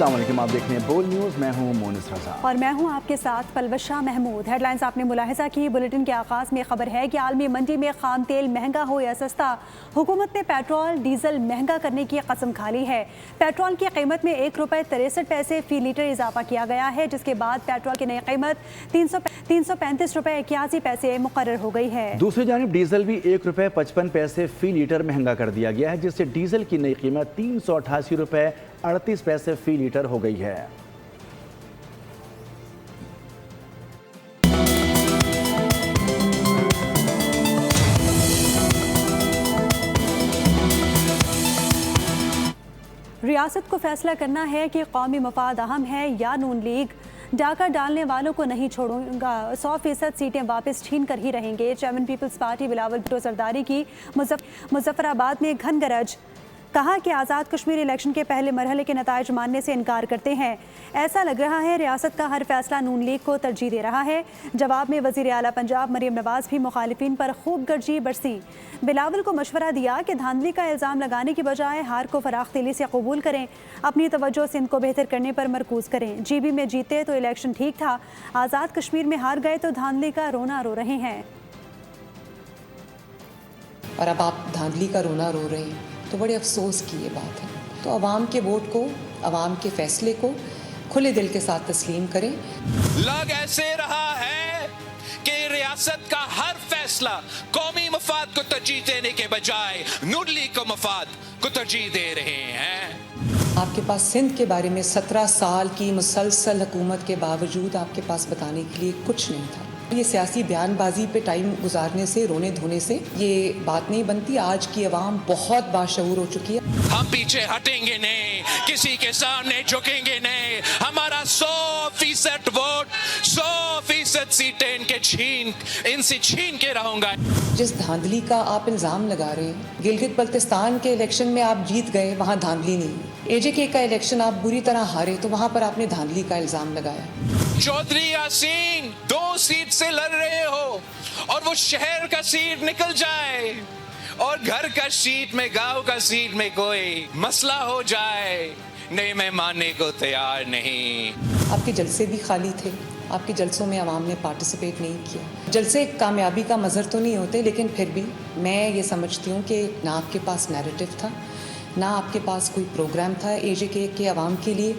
السلام علیکم، آپ دیکھ رہے ہیں بول نیوز، میں ہوں مونس رضا اور میں ہوں آپ کے ساتھ پلوشہ محمود۔ ہیڈ لائنز آپ نے ملاحظہ کی۔ بلیٹن کے آغاز میں خبر ہے کہ عالمی منڈی میں خام تیل مہنگا ہو یا سستا، حکومت نے پیٹرول ڈیزل مہنگا کرنے کی قسم کھا لی ہے۔ پیٹرول کی قیمت میں ₹1.63 فی لیٹر اضافہ کیا گیا ہے، جس کے بعد پیٹرول کی نئی قیمت ₹335.81 مقرر ہو گئی ہے۔ دوسری جانب ڈیزل بھی ₹1.55 فی لیٹر مہنگا کر دیا گیا ہے، جس سے ڈیزل کی نئی قیمت ₹388.38 فی لیٹر ہو گئی ہے۔ ریاست کو فیصلہ کرنا ہے کہ قومی مفاد اہم ہے یا نون لیگ۔ ڈاکہ ڈالنے والوں کو نہیں چھوڑوں گا، 100% سیٹیں واپس چھین کر ہی رہیں گے۔ چیئرمین پیپلز پارٹی بلاول بھٹو زرداری کی مظفر آباد میں گھن گرج، کہا کہ آزاد کشمیر الیکشن کے پہلے مرحلے کے نتائج ماننے سے انکار کرتے ہیں۔ ایسا لگ رہا ہے ریاست کا ہر فیصلہ نون لیگ کو ترجیح دے رہا ہے۔ جواب میں وزیر اعلیٰ پنجاب مریم نواز بھی مخالفین پر خوب گرجی برسی۔ بلاول کو مشورہ دیا کہ دھاندلی کا الزام لگانے کی بجائے ہار کو فراخ دلی سے قبول کریں، اپنی توجہ سندھ کو بہتر کرنے پر مرکوز کریں۔ جی بی میں جیتے تو الیکشن ٹھیک تھا، آزاد کشمیر میں ہار گئے تو دھاندلی کا رونا رو رہے ہیں۔ اور اب آپ دھاندلی کا رونا رو رہے ہیں تو بڑے افسوس کی یہ بات ہے۔ تو عوام کے ووٹ کو، عوام کے فیصلے کو کھلے دل کے ساتھ تسلیم کریں۔ لگ ایسے رہا ہے کہ ریاست کا ہر فیصلہ قومی مفاد کو ترجیح دینے کے بجائے نون لیگ کو مفاد کو ترجیح دے رہے ہیں۔ آپ کے پاس سندھ کے بارے میں 17 سال کی مسلسل حکومت کے باوجود آپ کے پاس بتانے کے لیے کچھ نہیں تھا۔ یہ سیاسی بیان بازی پہ ٹائم گزارنے سے، رونے دھونے سے یہ بات نہیں بنتی۔ آج کی عوام بہت باشعور ہو چکی ہے۔ ہم پیچھے ہٹیں گے نہیں، کسی کے سامنے جھکیں گے نہیں۔ ہمارا 100% ووٹ، 100% سیٹیں ان سے چھین کے رہوں گا۔ جس دھاندلی کا آپ الزام لگا رہے ہیں، گلگت بلتستان کے الیکشن میں آپ جیت گئے، وہاں دھاندلی نہیں۔ اے جے کے کا الیکشن آپ بری طرح ہارے تو وہاں پر آپ نے دھاندلی کا الزام لگایا۔ چودھری یاسین 2 سیٹ سے لڑ رہے ہو اور وہ شہر کا سیٹ نکل جائے اور گھر کا سیٹ میں، گاؤں کا سیٹ میں کوئی مسئلہ ہو جائے، نہیں، میں ماننے کو تیار نہیں۔ آپ کے جلسے بھی خالی تھے، آپ کے جلسوں میں عوام نے پارٹیسپیٹ نہیں کیا۔ جلسے کامیابی کا مظہر تو نہیں ہوتے، لیکن پھر بھی میں یہ سمجھتی ہوں کہ نہ آپ کے پاس نیریٹو تھا، نہ آپ کے پاس کوئی پروگرام تھا اے جے کے عوام کے لیے۔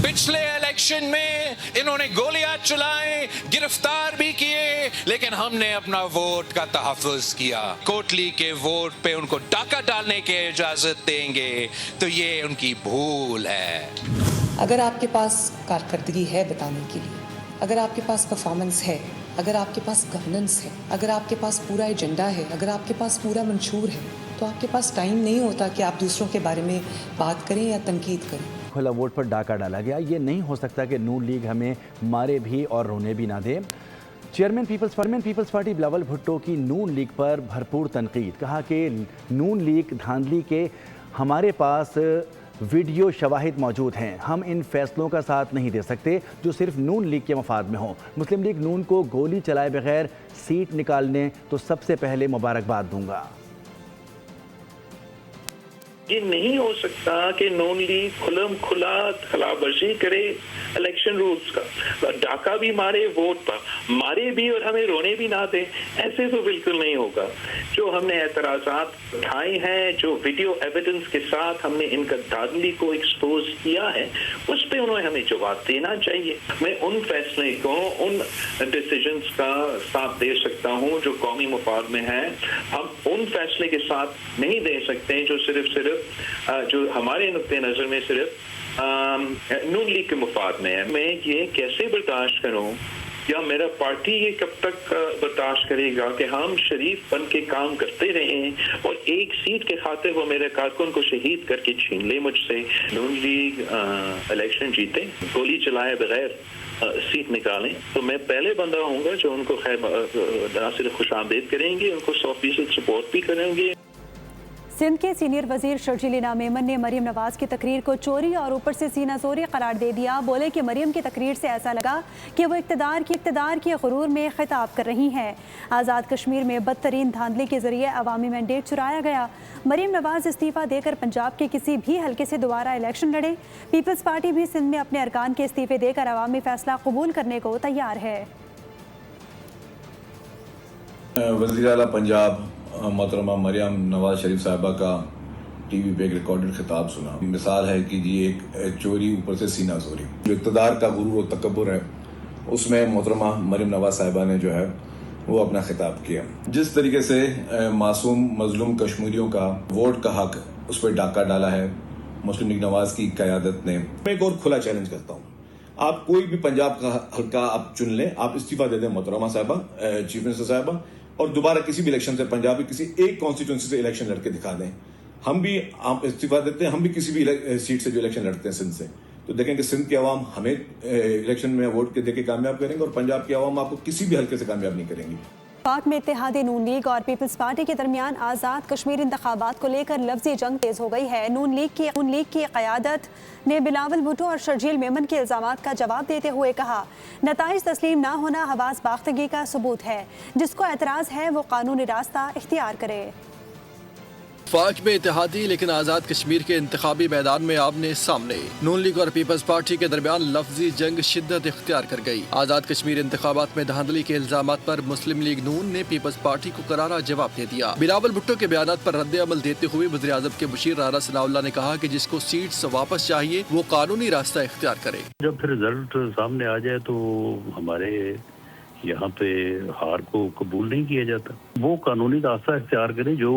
پچھلے الیکشن میں انہوں نے گولیاں چلائیں، گرفتار بھی کیے، لیکن ہم نے اپنا ووٹ کا تحفظ کیا۔ کوٹلی کے ووٹ پہ ان کو ڈاکہ ڈالنے کی اجازت دیں گے تو یہ ان کی بھول ہے۔ اگر آپ کے پاس کارکردگی ہے بتانے کے لیے، اگر آپ کے پاس پرفارمنس ہے، اگر آپ کے پاس گورننس ہے، اگر آپ کے پاس پورا ایجنڈا ہے، اگر آپ کے پاس پورا منشور ہے، تو آپ کے پاس ٹائم نہیں ہوتا کہ آپ دوسروں کے بارے میں بات کریں یا تنقید کریں۔ کھلا ووٹ پر ڈاکہ ڈالا گیا، یہ نہیں ہو سکتا کہ نون لیگ ہمیں مارے بھی اور رونے بھی نہ دے۔ چیئرمین پیپلز پارٹی بلاول بھٹو کی نون لیگ پر بھرپور تنقید، کہا کہ نون لیگ دھاندلی کے ہمارے پاس ویڈیو شواہد موجود ہیں، ہم ان فیصلوں کا ساتھ نہیں دے سکتے جو صرف نون لیگ کے مفاد میں ہوں۔ مسلم لیگ نون کو گولی چلائے بغیر سیٹ نکالنے تو سب سے پہلے مبارکباد دوں گا۔ یہ نہیں ہو سکتا کہ نون لیگ کھلا خلاف ورزی کرے الیکشن رولز کا، ڈاکہ بھی مارے، ووٹ پر مارے بھی اور ہمیں رونے بھی نہ دے، ایسے تو بالکل نہیں ہوگا۔ جو ہم نے اعتراضات اٹھائے ہیں، جو ویڈیو ایویڈنس کے ساتھ ہم نے ان کا دھاندلی کو ایکسپوز کیا ہے، اس پہ انہوں نے ہمیں جواب دینا چاہیے۔ میں ان فیصلے کو، ان ڈیسیجنز کا ساتھ دے سکتا ہوں جو قومی مفاد میں ہیں، ہم ان فیصلے کے ساتھ نہیں دے سکتے جو صرف جو ہمارے نقطۂ نظر میں صرف نون لیگ کے مفاد میں ہے۔ میں یہ کیسے برداشت کروں یا میرا پارٹی یہ کب تک برداشت کرے گا کہ ہم شریف بن کے کام کرتے رہیں اور ایک سیٹ کے خاطر وہ میرے کارکن کو شہید کر کے چھین لے مجھ سے۔ نون لیگ الیکشن جیتے، گولی چلائے بغیر سیٹ نکالیں تو میں پہلے بندہ ہوں گا جو ان کو خیر نہ صرف خوش آمدید کریں گے، ان کو 100% سپورٹ بھی کریں گے۔ सिंध के सीनियर वजीर शर्जील इनाम मेमन ने मरीम नवाज की तकरीर को चोरी और ऊपर से सीना जोरी करार दे दिया। बोले कि मरीम की तकरीर से ऐसा लगा कि वो इक़्तिदार की गुरूर में खिताब कर रही हैं। आज़ाद कश्मीर में बदतरीन धांधली के जरिए अवामी मैंडेट चुराया गया। मरीम नवाज इस्तीफ़ा देकर पंजाब के किसी भी हल्के से दोबारा इलेक्शन लड़े। पीपल्स पार्टी भी सिंध में अपने अरकान के इस्तीफ़े देकर अवामी फैसला कबूल करने को तैयार है। वज़ीर आला पंजाब मोहतरमा मरियम नवाज शरीफ साहिबा का टीवी पे एक रिकॉर्डेड खिताब सुना। मिसाल है कि जी एक चोरी ऊपर से सीना जोरी, जो इक़्तिदार का गुरूर और तकब्बुर है, उसमें मोहतरमा मरियम नवाज साहिबा ने जो है वो अपना खिताब किया। जिस तरीके से मासूम मजलूम कश्मीरियों का वोट का हक उस पर डाका डाला है मुस्लिम लीग नवाज की क़यादत ने। मैं एक और खुला चैलेंज करता हूँ, आप कोई भी पंजाब का हल्का आप चुन लें, आप इस्तीफा दे दें मोहतरमा साहिबा, चीफ मिनिस्टर साहिबा, और दोबारा किसी भी इलेक्शन से पंजाब की किसी एक कॉन्स्टिट्यूंसी से इलेक्शन लड़के दिखा दें। हम भी आप इस्तीफा देते हैं, हम भी किसी भी सीट से जो इलेक्शन लड़ते हैं सिंध से, तो देखें कि सिंध की आवाम हमें इलेक्शन में वोट के देके कामयाब करेंगे और पंजाब की आवाम आपको किसी भी हल्के से कामयाब नहीं करेंगी। पाक में इत्तेहादी नून लीग और पीपल्स पार्टी के दरमियान आज़ाद कश्मीर इंतखाबात को लेकर लफ्जी जंग तेज हो गई है। नून लीग की क़यादत ने बिलावल भुट्टो और शर्जील मेमन के इल्ज़ामात का जवाब देते हुए कहा, नताइज तस्लीम ना होना हवास बाख्तगी का सबूत है, जिसको एतराज़ है वो कानूनी रास्ता इख्तियार करे। पाक में इत्तेहादी लेकिन आज़ाद कश्मीर के इंतखाबी मैदान में आमने सामने नून लीग और पीपल्स पार्टी के दरमियान लफ्जी जंग शिद्दत इख्तियार कर गई। आज़ाद कश्मीर इंतखाबात में धांधली के इल्जामात पर मुस्लिम लीग नून ने पीपल्स पार्टी को करारा जवाब दे दिया। बिलावल भुट्टो के बयानात पर रद्द अमल देते हुए वज़ीर आज़म के मुशीर राना सनाउल्लाह ने कहा कि जिसको सीट्स वापस चाहिए वो कानूनी रास्ता इख्तियार करे। जब फिर रिजल्ट सामने आ जाए तो हमारे यहाँ पे हार को कबूल नहीं किया जाता, वो कानूनी रास्ता इख्तियार करें जो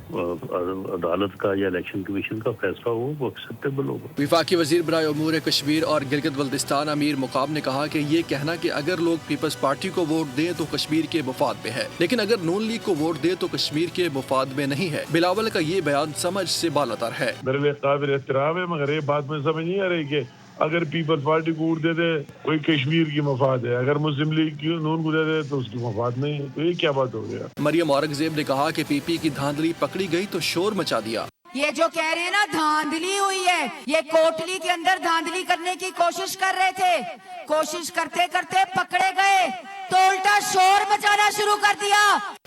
अदालत का या इलेक्शन कमीशन का फैसला हो वो एक्सेप्टेबल होगा। वफाकी वजीर बराए उमूर कश्मीर और गिलगित बल्तिस्तान अमीर मुकाम ने कहा कि ये कहना कि अगर लोग पीपल्स पार्टी को वोट दें तो कश्मीर के मुफाद में है, लेकिन अगर नून लीग को वोट दें तो कश्मीर के मुफाद में नहीं है। बिलावल का ये बयान समझ से बालातर है। मेरे लिए काबिल एहतराम है, मगर ये बात में समझ नहीं आ रही कि अगर पीपल्स पार्टी को वोट दे दे कोई कश्मीर की मफाद है, अगर मुस्लिम लीग की नून को दे दे तो उसकी मफाद नहीं है, तो ये क्या बात हो गया। मरियम औरंगजेब ने कहा कि पीपी की धांधली पकड़ी गई तो शोर मचा दिया। ये जो कह रहे हैं ना धांधली हुई है, ये कोटली के अंदर धांधली करने की कोशिश कर रहे थे, कोशिश करते करते पकड़े गए तो उल्टा शोर मचाना शुरू कर दिया।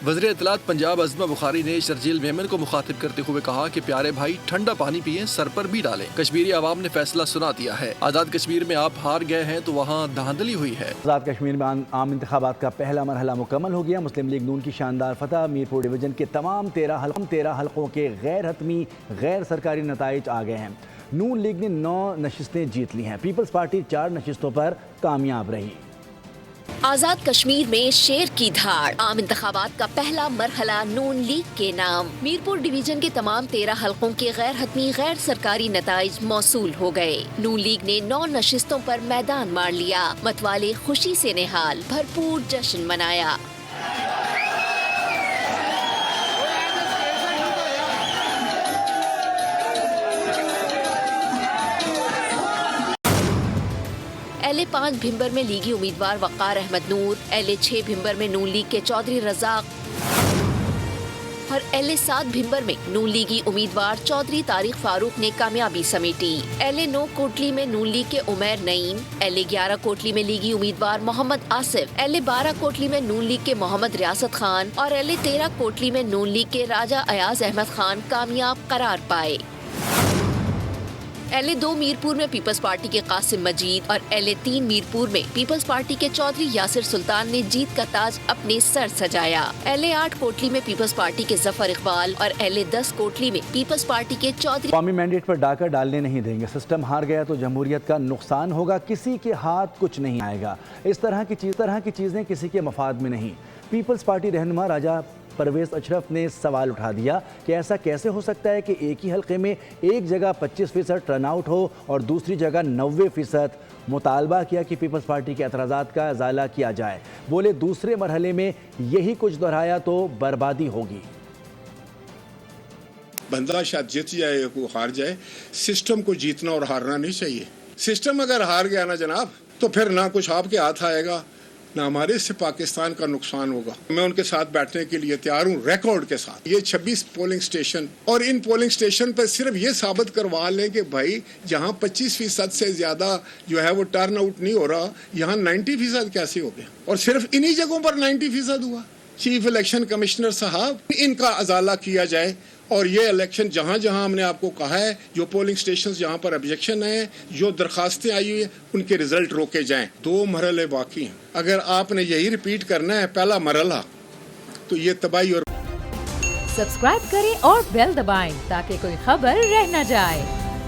वज़ीर इत्तलात पंजाब अज़मा बुखारी ने शर्जील मेमन को मुखातिब करते हुए कहा कि प्यारे भाई ठंडा पानी पिए, सर पर भी डालें। कश्मीरी आवाम ने फैसला सुना दिया है। आज़ाद कश्मीर में आप हार गए हैं तो वहाँ धांधली हुई है। आज़ाद कश्मीर में आम इंतखाबात का पहला मरहला मुकम्मल हो गया। मुस्लिम लीग नून की शानदार फतह, मीरपुर डिवीजन के तमाम 13 हल्कों के गैर हतमी गैर सरकारी नताइज आ गए हैं। नून लीग ने 9 नशिस्तें जीत ली हैं। पीपल्स पार्टी 4 नशिस्तों पर कामयाब रही। आज़ाद कश्मीर में शेर की धाड़, आम इंतखाबात का पहला मरहला नून लीग के नाम। मीरपुर डिवीजन के तमाम 13 हल्कों के गैर हतमी गैर सरकारी नताइज मौसूल हो गए। नून लीग ने 9 नशिस्तों पर मैदान मार लिया। मतवाले खुशी से निहाल, भरपूर जश्न मनाया। LA-5 भिम्बर में लीगी उम्मीदवार वक़ार अहमद नूर, LA-6 भिम्बर में नून लीग के चौधरी रज़ाक और LA-7 भिम्बर में नून लीगी उम्मीदवार चौधरी तारिक फारूक ने कामयाबी समेटी। LA-9 कोटली में नून लीग के उमैर नईम, LA-11 कोटली में लीगी उम्मीदवार मोहम्मद आसिफ, LA-12 कोटली में नून लीग के मोहम्मद रियासत खान और LA-13 कोटली में नून लीग के राजा अयाज अहमद खान कामयाब करार पाए। LA-2 मीरपुर में पीपल्स पार्टी के कासिम मजीद और LA-3 मीरपुर में पीपल्स पार्टी के चौधरी यासिर सुल्तान ने जीत का ताज अपने सर सजाया। LA-8 कोटली में पीपल्स पार्टी के जफर इकबाल और LA-10 कोटली में पीपल्स पार्टी के चौधरी कौमी मैंडेट पर डाका डालने नहीं देंगे। सिस्टम हार गया तो जमहूरियत का नुकसान होगा, किसी के हाथ कुछ नहीं आएगा। इस तरह की चीज़ें किसी के मफाद में नहीं। पीपल्स पार्टी रहनुमा राजा परवेज़ अशरफ ने सवाल उठा दिया कि ऐसा कैसे हो सकता है कि एक ही हल्के में एक जगह 25% टर्नआउट हो और दूसरी जगह 90%। मुतालबा किया कि पीपल्स पार्टी के एतराज़ात का इज़ाला किया जाए। बोले दूसरे मरहले में यही कुछ दोहराया तो बर्बादी होगी। बंदा शायद जीत जाए या को हार जाए, सिस्टम को जीतना और हारना नहीं चाहिए। सिस्टम अगर हार गया ना जनाब तो फिर ना कुछ आपके हाथ आएगा, ना हमारे इससे पाकिस्तान का नुकसान होगा। मैं उनके साथ बैठने के लिए तैयार हूँ रिकॉर्ड के साथ। ये 26 पोलिंग स्टेशन और इन पोलिंग स्टेशन पर सिर्फ ये साबित करवा लें कि भाई जहाँ 25% से ज़्यादा जो है वो टर्न आउट नहीं हो रहा, यहाँ 90% कैसे हो गया? और सिर्फ इन्हीं जगहों पर 90% हुआ। चीफ इलेक्शन कमिश्नर साहब, इनका अजाला किया जाए और ये इलेक्शन जहाँ जहाँ हमने आपको कहा है, जो पोलिंग स्टेशन जहाँ पर ऑब्जेक्शन है, जो दरखास्तें आई हुई है, उनके रिजल्ट रोके जाएं। 2 मरहले बाकी हैं। अगर आपने यही रिपीट करना है पहला मरहला, तो ये तबाही और सब्सक्राइब करें और बेल दबाएं ताकि कोई खबर रह न जाए।